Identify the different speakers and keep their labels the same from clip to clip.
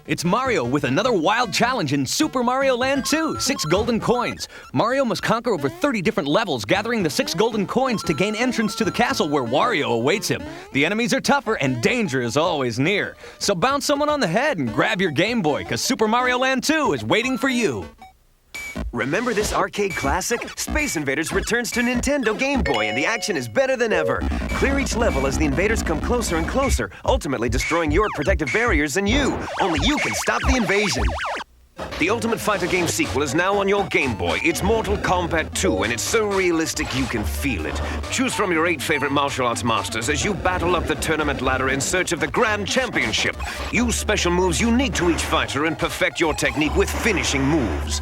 Speaker 1: It's Mario with another wild challenge in Super Mario Land 2, 6 golden coins. Mario must conquer over 30 different levels, gathering the 6 golden coins to gain entrance to the castle where Wario awaits him. The enemies are tougher and danger is always near. So bounce someone on the head and grab your Game Boy, because Super Mario Land 2 is waiting for you.
Speaker 2: Remember this arcade classic? Space Invaders returns to Nintendo Game Boy, and the action is better than ever. Clear each level as the invaders come closer and closer, ultimately destroying your protective barriers and you. Only you can stop the invasion. The Ultimate Fighter game sequel is now on your Game Boy. It's Mortal Kombat 2, and it's so realistic you can feel it. Choose from your 8 favorite martial arts masters as you battle up the tournament ladder in search of the Grand Championship. Use special moves unique to each fighter and perfect your technique with finishing moves.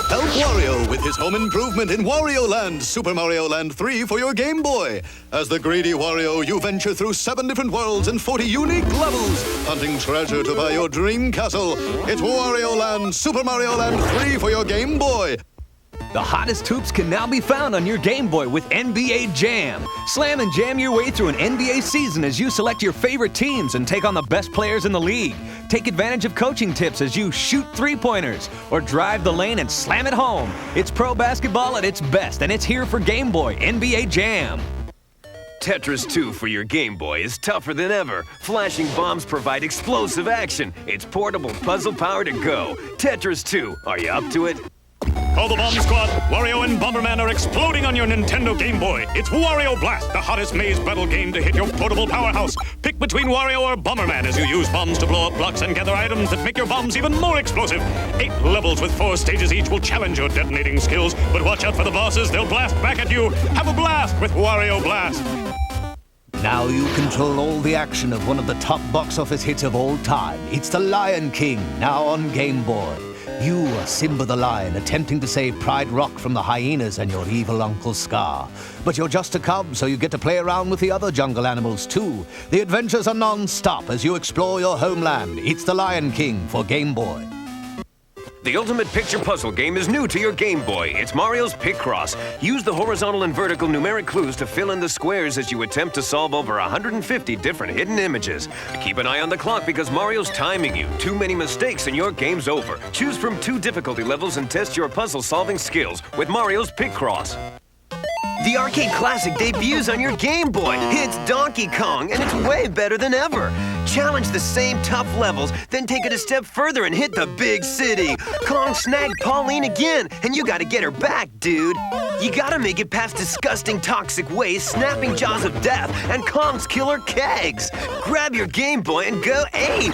Speaker 3: Help Wario with his home improvement in Wario Land, Super Mario Land 3 for your Game Boy. As the greedy Wario, you venture through 7 different worlds and 40 unique levels, hunting treasure to buy your dream castle. It's Wario Land, Super Mario Land 3 for your Game Boy.
Speaker 1: The hottest hoops can now be found on your Game Boy with NBA Jam. Slam and jam your way through an NBA season as you select your favorite teams and take on the best players in the league. Take advantage of coaching tips as you shoot three-pointers or drive the lane and slam it home. It's pro basketball at its best, and it's here for Game Boy NBA Jam.
Speaker 2: Tetris 2 for your Game Boy is tougher than ever. Flashing bombs provide explosive action. It's portable puzzle power to go. Tetris 2, are you up to it?
Speaker 4: Call the Bomb Squad. Wario and Bomberman are exploding on your Nintendo Game Boy. It's Wario Blast, the hottest maze battle game to hit your portable powerhouse. Pick between Wario or Bomberman as you use bombs to blow up blocks and gather items that make your bombs even more explosive. 8 levels with 4 stages each will challenge your detonating skills, but watch out for the bosses. They'll blast back at you. Have a blast with Wario Blast.
Speaker 5: Now you control all the action of one of the top box office hits of all time. It's The Lion King, now on Game Boy. You are Simba the Lion, attempting to save Pride Rock from the hyenas and your evil Uncle Scar. But you're just a cub, so you get to play around with the other jungle animals too. The adventures are non-stop as you explore your homeland. It's The Lion King for Game Boy.
Speaker 2: The Ultimate Picture Puzzle game is new to your Game Boy. It's Mario's Picross. Use the horizontal and vertical numeric clues to fill in the squares as you attempt to solve over 150 different hidden images. Keep an eye on the clock because Mario's timing you. Too many mistakes and your game's over. Choose from 2 difficulty levels and test your puzzle-solving skills with Mario's Picross. The arcade classic debuts on your Game Boy. It's Donkey Kong, and it's way better than ever. Challenge the same tough levels, then take it a step further and hit the big city. Kong snagged Pauline again, and you gotta get her back, dude. You gotta make it past disgusting toxic waste, snapping jaws of death, and Kong's killer kegs. Grab your Game Boy and go ape.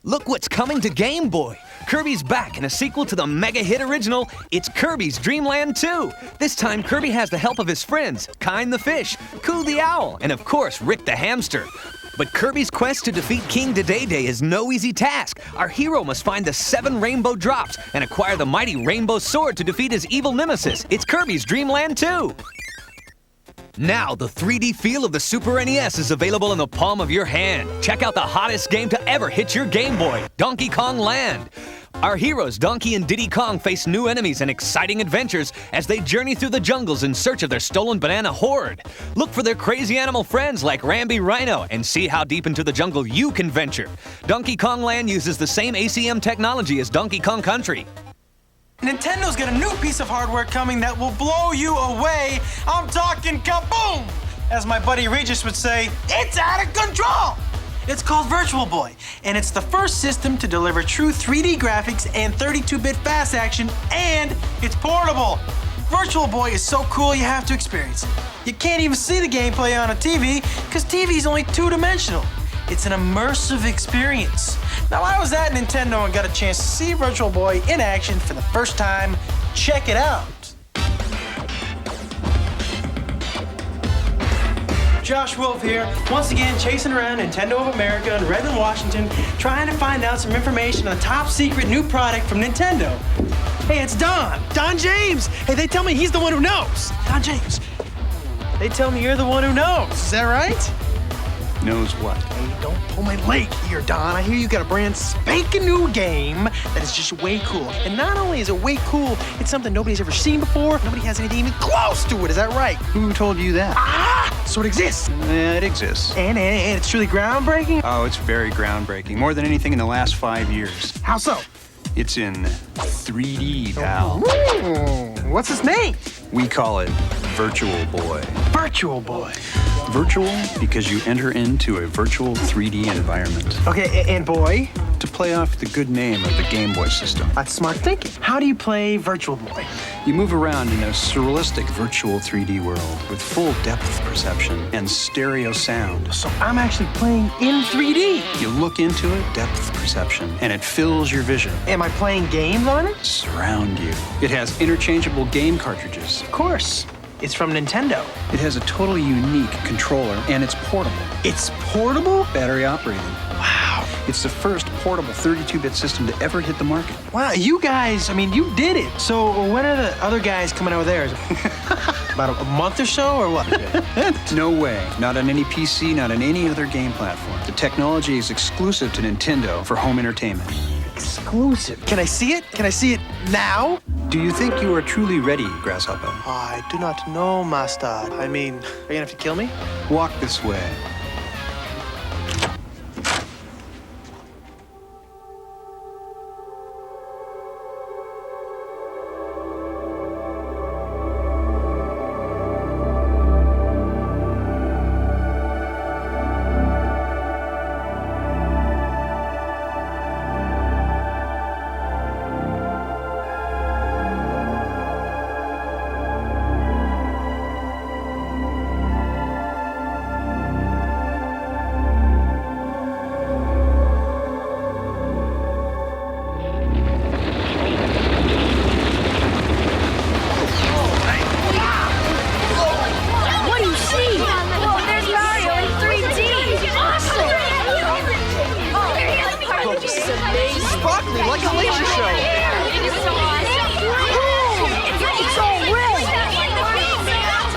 Speaker 1: Look what's coming to Game Boy. Kirby's back in a sequel to the mega hit original, It's Kirby's Dream Land 2. This time, Kirby has the help of his friends, Kind the Fish, Coo the Owl, and of course, Rick the Hamster. But Kirby's quest to defeat King Dedede is no easy task. Our hero must find the 7 rainbow drops and acquire the mighty rainbow sword to defeat his evil nemesis. It's Kirby's Dream Land 2. Now, the 3D feel of the Super NES is available in the palm of your hand. Check out the hottest game to ever hit your Game Boy, Donkey Kong Land. Our heroes, Donkey and Diddy Kong, face new enemies and exciting adventures as they journey through the jungles in search of their stolen banana hoard. Look for their crazy animal friends like Rambi Rhino and see how deep into the jungle you can venture. Donkey Kong Land uses the same ACM technology as Donkey Kong Country.
Speaker 6: Nintendo's got a new piece of hardware coming that will blow you away. I'm talking kaboom! As my buddy Regis would say, it's out of control! It's called Virtual Boy, and it's the first system to deliver true 3D graphics and 32-bit fast action, and it's portable. Virtual Boy is so cool you have to experience it. You can't even see the gameplay on a TV, because TV is only 2-dimensional. It's an immersive experience. Now, I was at Nintendo and got a chance to see Virtual Boy in action for the first time. Check it out. Josh Wolf here, once again chasing around Nintendo of America in Redmond, Washington, trying to find out some information on a top secret new product from Nintendo. Hey, it's Don James. Hey, they tell me he's the one who knows. Don James, they tell me you're the one who knows. Is that right?
Speaker 7: Knows what?
Speaker 6: Hey, don't pull my leg here, Don. I hear you got a brand spanking new game that is just way cool. And not only is it way cool, it's something nobody's ever seen before. Nobody has anything even close to it. Is that right?
Speaker 7: Who told you that?
Speaker 6: So it exists.
Speaker 7: Yeah, it exists.
Speaker 6: And it's truly groundbreaking?
Speaker 7: Oh, it's very groundbreaking. More than anything in the last 5 years.
Speaker 6: How so?
Speaker 7: It's in 3D, pal.
Speaker 6: What's his name?
Speaker 7: We call it Virtual Boy.
Speaker 6: Virtual Boy.
Speaker 7: Virtual because you enter into a virtual 3D environment.
Speaker 6: Okay, and boy?
Speaker 7: To play off the good name of the Game Boy system.
Speaker 6: That's smart thinking. How do you play Virtual Boy?
Speaker 7: You move around in a surrealistic virtual 3D world with full depth perception and stereo sound.
Speaker 6: So I'm actually playing in 3D.
Speaker 7: You look into it, depth perception, and it fills your vision.
Speaker 6: Am I playing games on it?
Speaker 7: Surround you. It has interchangeable game cartridges.
Speaker 6: Of course. It's from Nintendo.
Speaker 7: It has a totally unique controller, and it's portable.
Speaker 6: It's portable?
Speaker 7: Battery operated.
Speaker 6: Wow.
Speaker 7: It's the first portable 32-bit system to ever hit the market.
Speaker 6: Wow, you guys, you did it. So when are the other guys coming out with theirs? About a month or so, or what?
Speaker 7: No way. Not on any PC, not on any other game platform. The technology is exclusive to Nintendo for home entertainment.
Speaker 6: Exclusive? Can I see it? Can I see it now?
Speaker 7: Do you think you are truly ready, Grasshopper?
Speaker 6: I do not know, Master. Are you gonna have to kill me?
Speaker 7: Walk this way.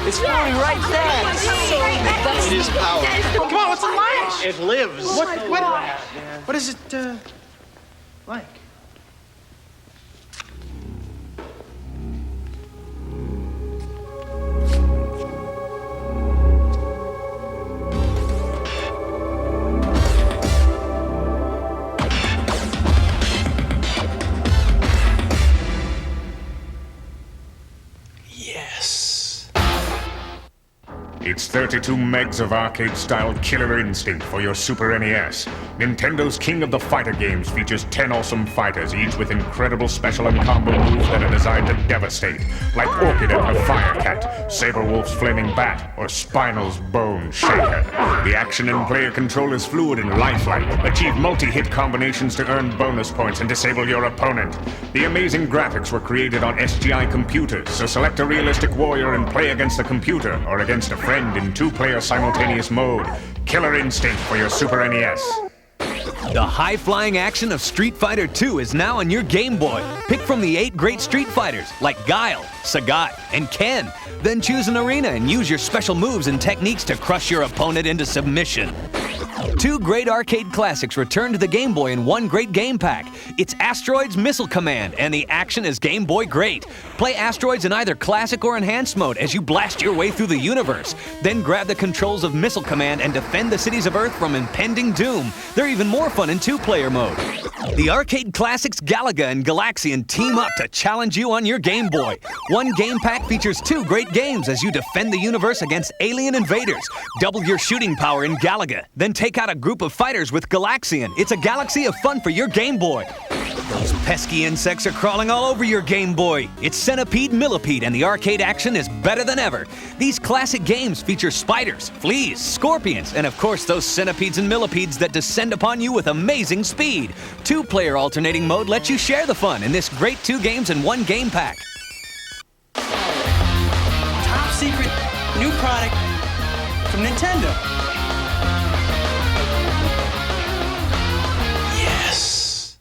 Speaker 6: It's floating right there.
Speaker 3: It is power.
Speaker 6: Come on, what's the lash?
Speaker 3: It lives.
Speaker 6: What is it, like?
Speaker 8: It's 32 megs of arcade-style killer instinct for your Super NES. Nintendo's King of the Fighter games features 10 awesome fighters, each with incredible special and combo moves that are designed to devastate, like Orchid and her Fire Cat, Saberwolf's Flaming Bat, or Spinal's Bone Shaker. The action and player control is fluid and lifelike. Achieve multi-hit combinations to earn bonus points and disable your opponent. The amazing graphics were created on SGI computers, so select a realistic warrior and play against the computer or against a friend in two-player simultaneous mode. Killer instinct for your Super NES.
Speaker 1: The high-flying action of Street Fighter II is now on your Game Boy. Pick from the 8 great Street Fighters like Guile, Sagat, and Ken. Then choose an arena and use your special moves and techniques to crush your opponent into submission. 2 great arcade classics return to the Game Boy in one great game pack. It's Asteroids Missile Command, and the action is Game Boy great. Play Asteroids in either classic or enhanced mode as you blast your way through the universe. Then grab the controls of Missile Command and defend the cities of Earth from impending doom. They're even more fun in 2-player mode. The arcade classics Galaga and Galaxian team up to challenge you on your Game Boy. One game pack features 2 great games as you defend the universe against alien invaders. Double your shooting power in Galaga. Then take out a group of fighters with Galaxian. It's a galaxy of fun for your Game Boy. Those pesky insects are crawling all over your Game Boy. It's Centipede Millipede, and the arcade action is better than ever. These classic games feature spiders, fleas, scorpions, and of course those centipedes and millipedes that descend upon you with amazing speed. 2-player alternating mode lets you share the fun in this great 2 games in 1 game pack.
Speaker 6: Top secret new product from Nintendo. Yes.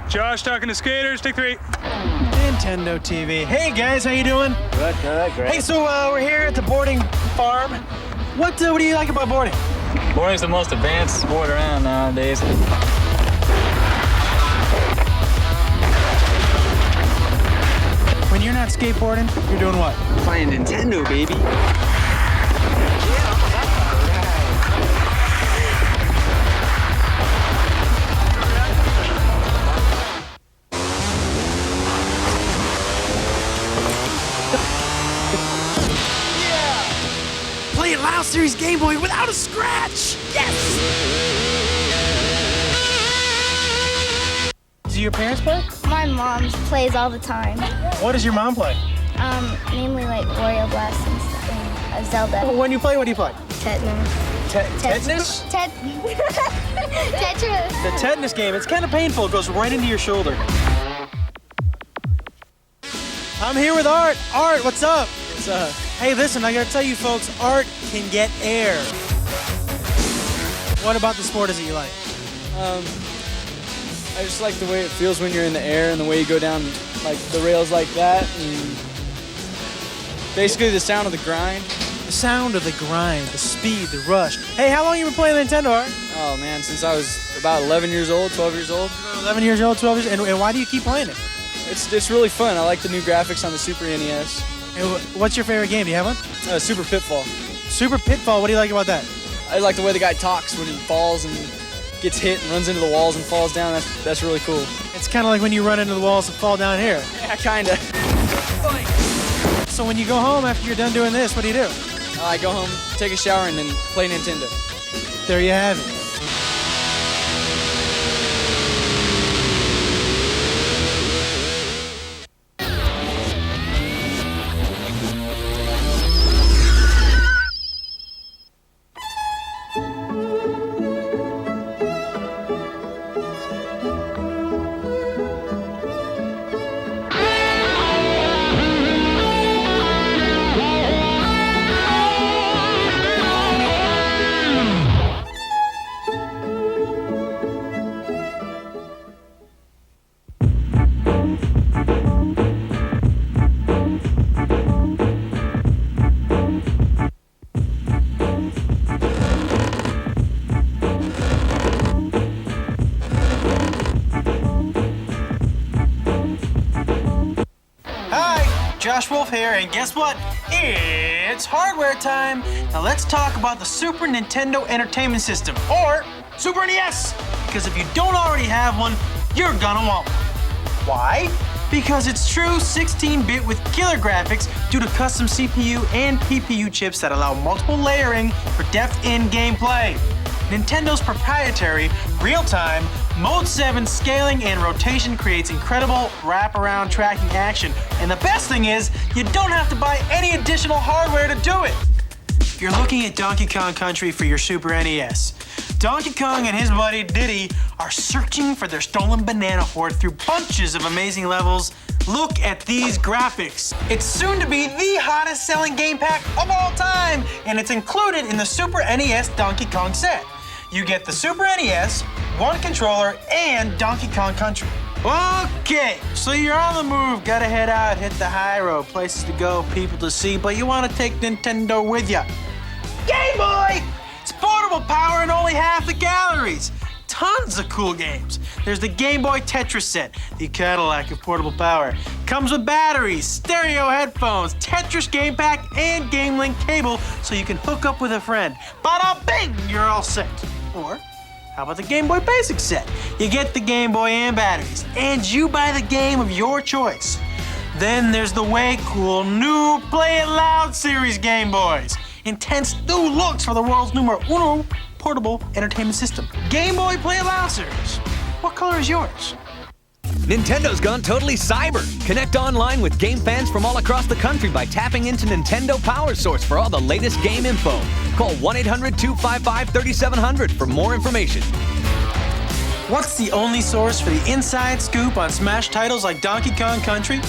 Speaker 9: Josh talking to skaters, take 3.
Speaker 6: Nintendo TV. Hey guys, how you doing?
Speaker 10: Good, great.
Speaker 6: Hey, so we're here at the boarding farm. What do you like about boarding?
Speaker 10: Boarding's the most advanced sport around nowadays.
Speaker 6: When you're not skateboarding, you're doing what?
Speaker 10: Playing Nintendo, baby.
Speaker 6: Play it loud series Game Boy without a scratch! Yes! Do your parents play?
Speaker 11: My mom plays all the time.
Speaker 6: What does your mom play?
Speaker 11: Mainly like Wario Blast and stuff, and Zelda.
Speaker 6: When you play, what do you play?
Speaker 11: Tetris.
Speaker 6: Tetris?
Speaker 11: Tetris.
Speaker 6: The Tetris game, it's kind of painful. It goes right into your shoulder. I'm here with Art. Art, what's up?
Speaker 12: What's up?
Speaker 6: Hey, listen, I gotta tell you folks, Art can get air. What about the sport is it you like?
Speaker 12: I just like the way it feels when you're in the air and the way you go down like the rails like that, and basically the sound of the grind.
Speaker 6: The sound of the grind, the speed, the rush. Hey, how long you been playing Nintendo, Art?
Speaker 12: Oh man, since I was about 11 years old, 12 years old.
Speaker 6: 11 years old, 12 years, and why do you keep playing it?
Speaker 12: It's really fun. I like the new graphics on the Super NES.
Speaker 6: And what's your favorite game? Do you have one?
Speaker 12: Super Pitfall.
Speaker 6: Super Pitfall, what do you like about that?
Speaker 12: I like the way the guy talks when he falls and gets hit and runs into the walls and falls down. That's really cool.
Speaker 6: It's kind of like when you run into the walls and fall down here.
Speaker 12: Yeah, kinda.
Speaker 6: So when you go home after you're done doing this, what do you do?
Speaker 12: I go home, take a shower, and then play Nintendo.
Speaker 6: There you have it. Josh Wolf here, and guess what? It's hardware time. Now let's talk about the Super Nintendo Entertainment System, or Super NES. Because if you don't already have one, you're gonna want one. Why? Because it's true 16-bit with killer graphics due to custom CPU and PPU chips that allow multiple layering for depth in gameplay. Nintendo's proprietary, real-time, Mode 7 scaling and rotation creates incredible wraparound tracking action. And the best thing is, you don't have to buy any additional hardware to do it. You're looking at Donkey Kong Country for your Super NES. Donkey Kong and his buddy Diddy are searching for their stolen banana hoard through bunches of amazing levels. Look at these graphics. It's soon to be the hottest selling game pack of all time, and it's included in the Super NES Donkey Kong set. You get the Super NES, one controller, and Donkey Kong Country. Okay, so you're on the move, gotta head out, hit the high road, places to go, people to see, but you wanna take Nintendo with you. Game Boy! It's portable power and only half the calories. Tons of cool games. There's the Game Boy Tetris set, the Cadillac of portable power. Comes with batteries, stereo headphones, Tetris game pack, and Game Link cable so you can hook up with a friend. Bada bing, you're all set. Or how about the Game Boy Basic set? You get the Game Boy and batteries, and you buy the game of your choice. Then there's the way cool new Play It Loud series Game Boys. Intense new looks for the world's numero uno portable entertainment system. Game Boy Play It Loud series. What color is yours?
Speaker 1: Nintendo's gone totally cyber. Connect online with game fans from all across the country by tapping into Nintendo Power Source for all the latest game info. Call 1-800-255-3700 for more information.
Speaker 6: What's the only source for the inside scoop on smash titles like Donkey Kong Country?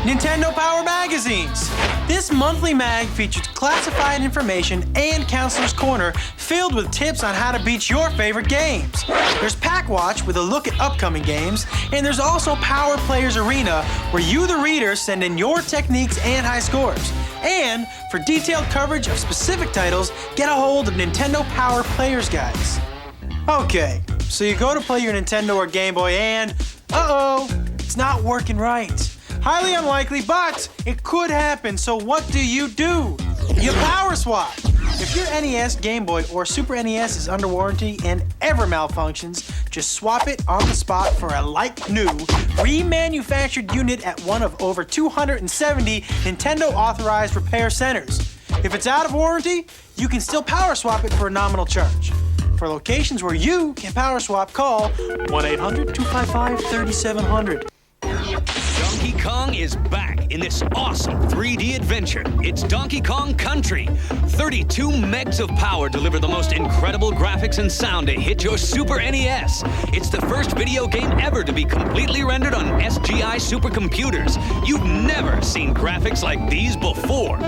Speaker 6: Nintendo Power Magazines. This monthly mag features classified information and Counselor's Corner filled with tips on how to beat your favorite games. There's Pack Watch with a look at upcoming games, and there's also Power Players Arena where you, the reader, send in your techniques and high scores. And for detailed coverage of specific titles, get a hold of Nintendo Power Players Guides. Okay, so you go to play your Nintendo or Game Boy and, uh-oh, it's not working right. Highly unlikely, but it could happen, so what do? You power swap. If your NES, Game Boy, or Super NES is under warranty and ever malfunctions, just swap it on the spot for a like-new, remanufactured unit at one of over 270 Nintendo-authorized repair centers. If it's out of warranty, you can still power swap it for a nominal charge. For locations where you can power swap, call 1-800-255-3700.
Speaker 1: Donkey Kong is back in this awesome 3D adventure. It's Donkey Kong Country. 32 megs of power deliver the most incredible graphics and sound to hit your Super NES. It's the first video game ever to be completely rendered on SGI supercomputers. You've never seen graphics like these before.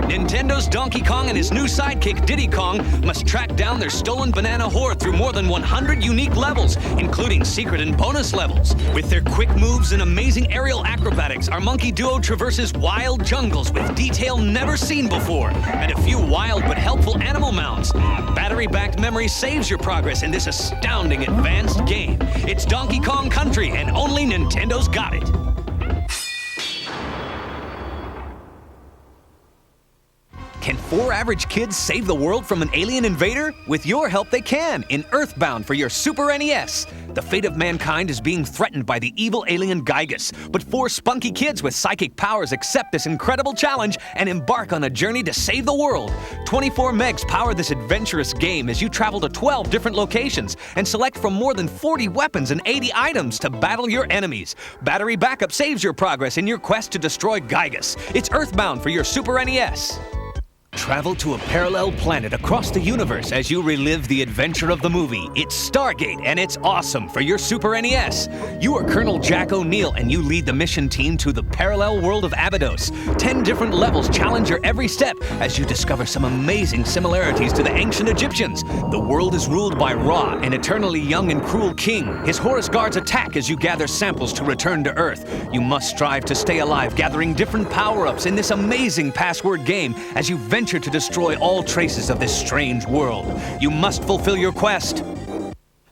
Speaker 1: Nintendo's Donkey Kong and his new sidekick, Diddy Kong, must track down their stolen banana horde through more than 100 unique levels, including secret and bonus levels. With their quick moves and amazing aerial acrobatics, our monkey duo traverses wild jungles with detail never seen before, and a few wild but helpful animal mounts. Battery-backed memory saves your progress in this astounding advanced game. It's Donkey Kong Country, and only Nintendo's got it. Can 4 average kids save the world from an alien invader? With your help, they can in Earthbound for your Super NES. The fate of mankind is being threatened by the evil alien Gygus, but 4 spunky kids with psychic powers accept this incredible challenge and embark on a journey to save the world. 24 megs power this adventurous game as you travel to 12 different locations and select from more than 40 weapons and 80 items to battle your enemies. Battery backup saves your progress in your quest to destroy Gygus. It's Earthbound for your Super NES. Travel to a parallel planet across the universe as you relive the adventure of the movie. It's Stargate, and it's awesome for your Super NES. You are Colonel Jack O'Neill, and you lead the mission team to the parallel world of Abydos. 10 different levels challenge your every step as you discover some amazing similarities to the ancient Egyptians. The world is ruled by Ra, an eternally young and cruel king. His Horus guards attack as you gather samples to return to Earth. You must strive to stay alive, gathering different power-ups in this amazing password game as you venture to destroy all traces of this strange world. You must fulfill your quest.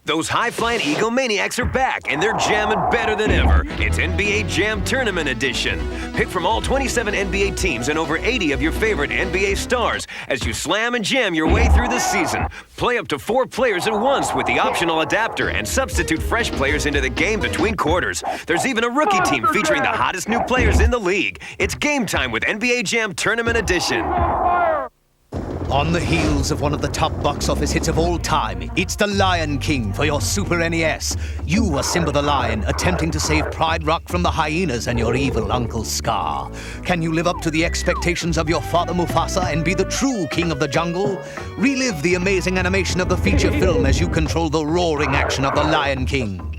Speaker 2: Those high-flying egomaniacs are back, and they're jamming better than ever. It's NBA Jam Tournament Edition. Pick from all 27 NBA teams and over 80 of your favorite NBA stars as you slam and jam your way through the season. Play up to 4 players at once with the optional adapter and substitute fresh players into the game between quarters. There's even a rookie team featuring the hottest new players in the league. It's game time with NBA Jam Tournament Edition.
Speaker 5: On the heels of one of the top box office hits of all time, it's The Lion King for your Super NES. You are Simba the Lion, attempting to save Pride Rock from the hyenas and your evil Uncle Scar. Can you live up to the expectations of your father Mufasa and be the true king of the jungle? Relive the amazing animation of the feature film as you control the roaring action of The Lion King.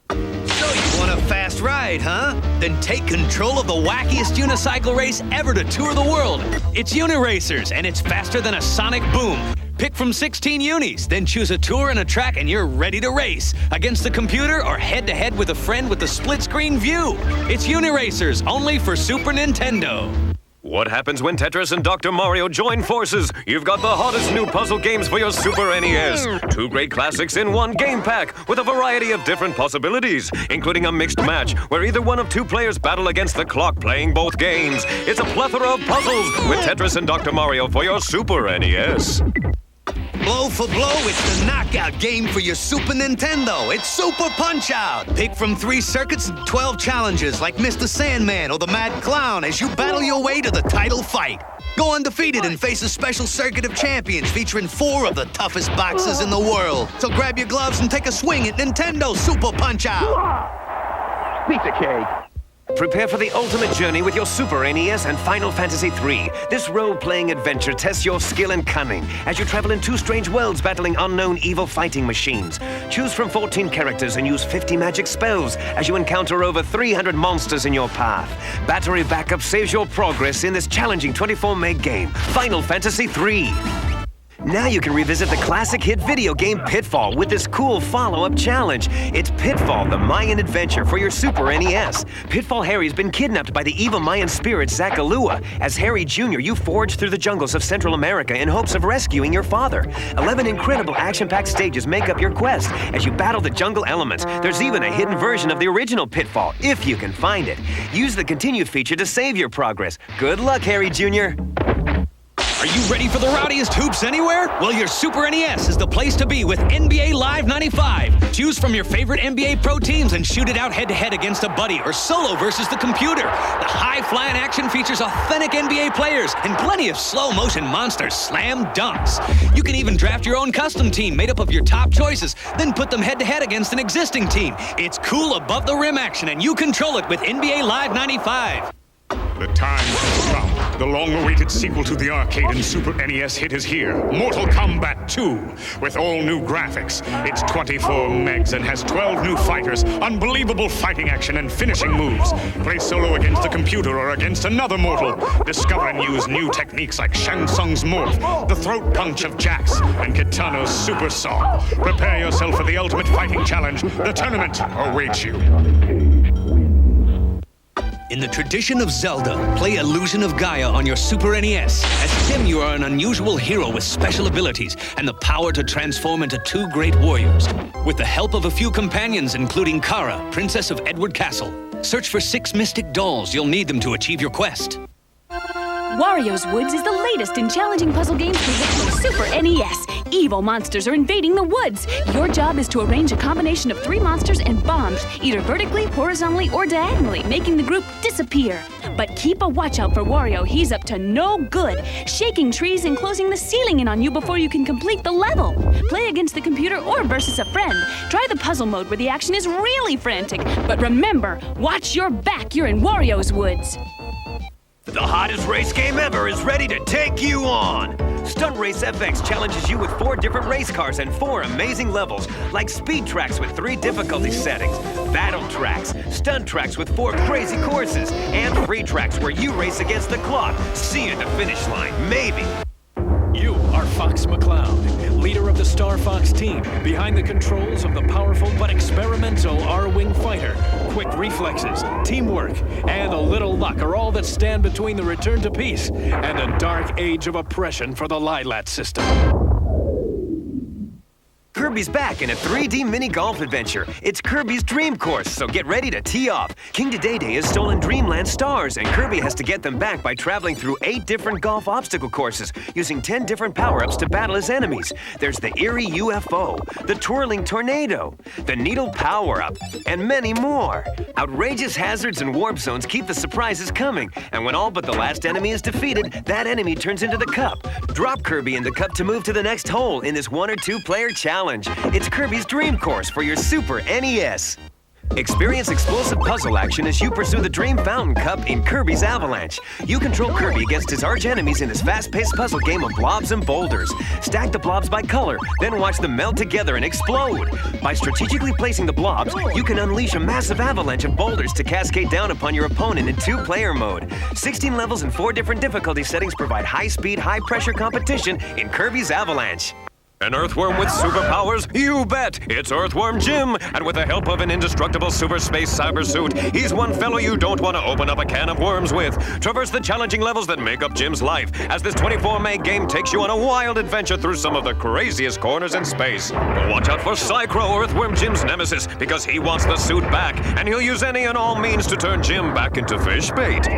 Speaker 1: So you want a fast ride, huh? Then take control of the wackiest unicycle race ever to tour the world. It's Uniracers, and it's faster than a sonic boom. Pick from 16 unis, then choose a tour and a track, and you're ready to race. Against the computer or head-to-head with a friend with the split-screen view. It's Uniracers, only for Super Nintendo.
Speaker 2: What happens when Tetris and Dr. Mario join forces? You've got the hottest new puzzle games for your Super NES. 2 great classics in one game pack with a variety of different possibilities, including a mixed match where either one of 2 players battle against the clock playing both games. It's a plethora of puzzles with Tetris and Dr. Mario for your Super NES.
Speaker 5: Blow for blow, it's the knockout game for your Super Nintendo. It's Super Punch-Out! Pick from 3 circuits and 12 challenges like Mr. Sandman or the Mad Clown as you battle your way to the title fight. Go undefeated and face a special circuit of champions featuring 4 of the toughest boxers in the world. So grab your gloves and take a swing at Nintendo Super Punch-Out!
Speaker 13: Pizza cake.
Speaker 2: Prepare for the ultimate journey with your Super NES and Final Fantasy III. This role-playing adventure tests your skill and cunning as you travel in two strange worlds battling unknown evil fighting machines. Choose from 14 characters and use 50 magic spells as you encounter over 300 monsters in your path. Battery backup saves your progress in this challenging 24-meg game, Final Fantasy III. Now you can revisit the classic hit video game Pitfall with this cool follow-up challenge. It's Pitfall, the Mayan adventure for your Super NES. Pitfall Harry's been kidnapped by the evil Mayan spirit Zacalua. As Harry Jr., you forge through the jungles of Central America in hopes of rescuing your father. 11 incredible action-packed stages make up your quest as you battle the jungle elements. There's even a hidden version of the original Pitfall, if you can find it. Use the Continue feature to save your progress. Good luck, Harry Jr.
Speaker 1: Are you ready for the rowdiest hoops anywhere? Well, your Super NES is the place to be with NBA Live 95. Choose from your favorite NBA Pro teams and shoot it out head-to-head against a buddy or solo versus the computer. The high-flying action features authentic NBA players and plenty of slow-motion monster slam dunks. You can even draft your own custom team made up of your top choices, then put them head-to-head against an existing team. It's cool above-the-rim action, and you control it with NBA Live 95.
Speaker 8: The time has come. The long-awaited sequel to the arcade and Super NES hit is here. Mortal Kombat 2, with all new graphics. It's 24 megs and has 12 new fighters, unbelievable fighting action and finishing moves. Play solo against the computer or against another mortal. Discover and use new techniques like Shang Tsung's morph, the throat punch of Jax, and Kitano's super saw. Prepare yourself for the ultimate fighting challenge. The tournament awaits you.
Speaker 1: In the tradition of Zelda, play Illusion of Gaia on your Super NES. As Tim, you are an unusual hero with special abilities and the power to transform into two great warriors. With the help of a few companions, including Kara, Princess of Edward Castle. Search for 6 mystic dolls. You'll need them to achieve your quest.
Speaker 13: Wario's Woods is the latest in challenging puzzle games for the Super NES. Evil monsters are invading the woods. Your job is to arrange a combination of 3 monsters and bombs, either vertically, horizontally, or diagonally, making the group disappear. But keep a watch out for Wario. He's up to no good, shaking trees and closing the ceiling in on you before you can complete the level. Play against the computer or versus a friend. Try the puzzle mode where the action is really frantic. But remember, watch your back. You're in Wario's Woods.
Speaker 2: The hottest race game ever is ready to take you on! Stunt Race FX challenges you with 4 different race cars and 4 amazing levels, like speed tracks with 3 difficulty settings, battle tracks, stunt tracks with 4 crazy courses, and free tracks where you race against the clock. See you at the finish line, maybe.
Speaker 14: You are Fox McCloud, leader of the Star Fox team, behind the controls of the powerful but experimental R-Wing fighter. Quick reflexes, teamwork, and a little luck are all that stand between the return to peace and a dark age of oppression for the Lilat system.
Speaker 2: Kirby's back in a 3D mini-golf adventure. It's Kirby's Dream Course, so get ready to tee off. King Dedede has stolen Dreamland stars, and Kirby has to get them back by traveling through 8 different golf obstacle courses, using 10 different power-ups to battle his enemies. There's the Eerie UFO, the Twirling Tornado, the Needle Power-Up, and many more. Outrageous hazards and warp zones keep the surprises coming, and when all but the last enemy is defeated, that enemy turns into the cup. Drop Kirby in the cup to move to the next hole in this 1 or 2 player challenge. It's Kirby's Dream Course for your Super NES. Experience explosive puzzle action as you pursue the Dream Fountain Cup in Kirby's Avalanche. You control Kirby against his arch-enemies in this fast-paced puzzle game of blobs and boulders. Stack the blobs by color, then watch them melt together and explode. By strategically placing the blobs, you can unleash a massive avalanche of boulders to cascade down upon your opponent in 2-player mode. 16 levels and 4 different difficulty settings provide high-speed, high-pressure competition in Kirby's Avalanche. An earthworm with superpowers? You bet! It's Earthworm Jim, and with the help of an indestructible super space cyber suit, he's one fellow you don't want to open up a can of worms with. Traverse the challenging levels that make up Jim's life as this 24-meg game takes you on a wild adventure through some of the craziest corners in space. But watch out for Psychro, Earthworm Jim's nemesis, because he wants the suit back, and he'll use any and all means to turn Jim back into fish bait.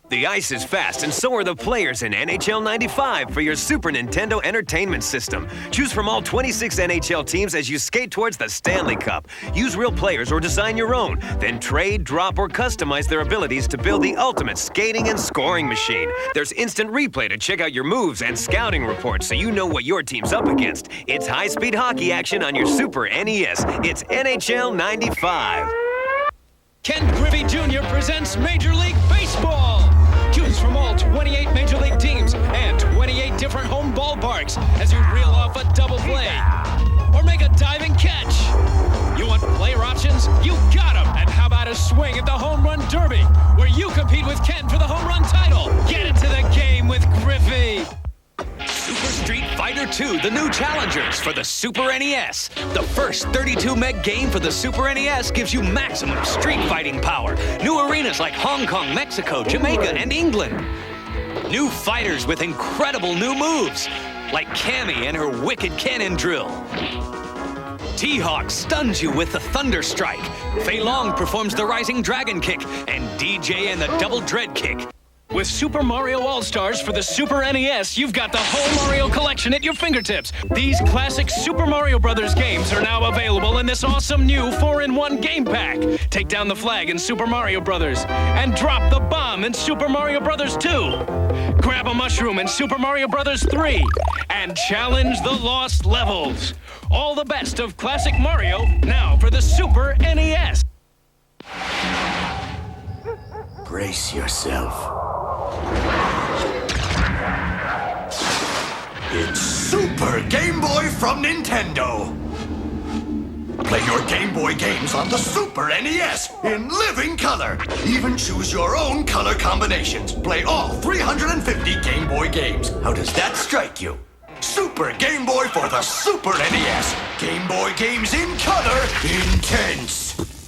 Speaker 2: The ice is fast, and so are the players in NHL 95 for your Super Nintendo Entertainment System. Choose from all 26 NHL teams as you skate towards the Stanley Cup. Use real players or design your own. Then trade, drop, or customize their abilities to build the ultimate skating and scoring machine. There's instant replay to check out your moves and scouting reports so you know what your team's up against. It's high-speed hockey action on your Super NES. It's NHL 95.
Speaker 14: Ken Griffey Jr. presents Major League Baseball. Choose from all 28 Major League teams and 28 different home ballparks as you reel off a double play or make a diving catch. You want player options? You got them. And how about a swing at the Home Run Derby, where you compete with Ken for the home run title? Get into the game with Griffey.
Speaker 1: Super Street Fighter 2, the new challengers for the Super NES. The first 32 meg game for the Super NES gives you maximum street fighting power. New arenas like Hong Kong, Mexico, Jamaica, and England. New fighters with incredible new moves, like Cammy and her wicked cannon drill. T-Hawk stuns you with the Thunder Strike. Fei Long performs the Rising Dragon Kick, and DJ and the Double Dread Kick.
Speaker 14: With Super Mario All-Stars for the Super NES, you've got the whole Mario collection at your fingertips. These classic Super Mario Brothers games are now available in this awesome new 4-in-1 game pack. Take down the flag in Super Mario Brothers and drop the bomb in Super Mario Brothers 2. Grab a mushroom in Super Mario Brothers 3 and challenge the lost levels. All the best of classic Mario now for the Super NES.
Speaker 15: Brace yourself. It's Super Game Boy from Nintendo. Play your Game Boy games on the Super NES in living color. Even choose your own color combinations. Play all 350 Game Boy games. How does that strike you? Super Game Boy for the Super NES. Game Boy games in color, intense.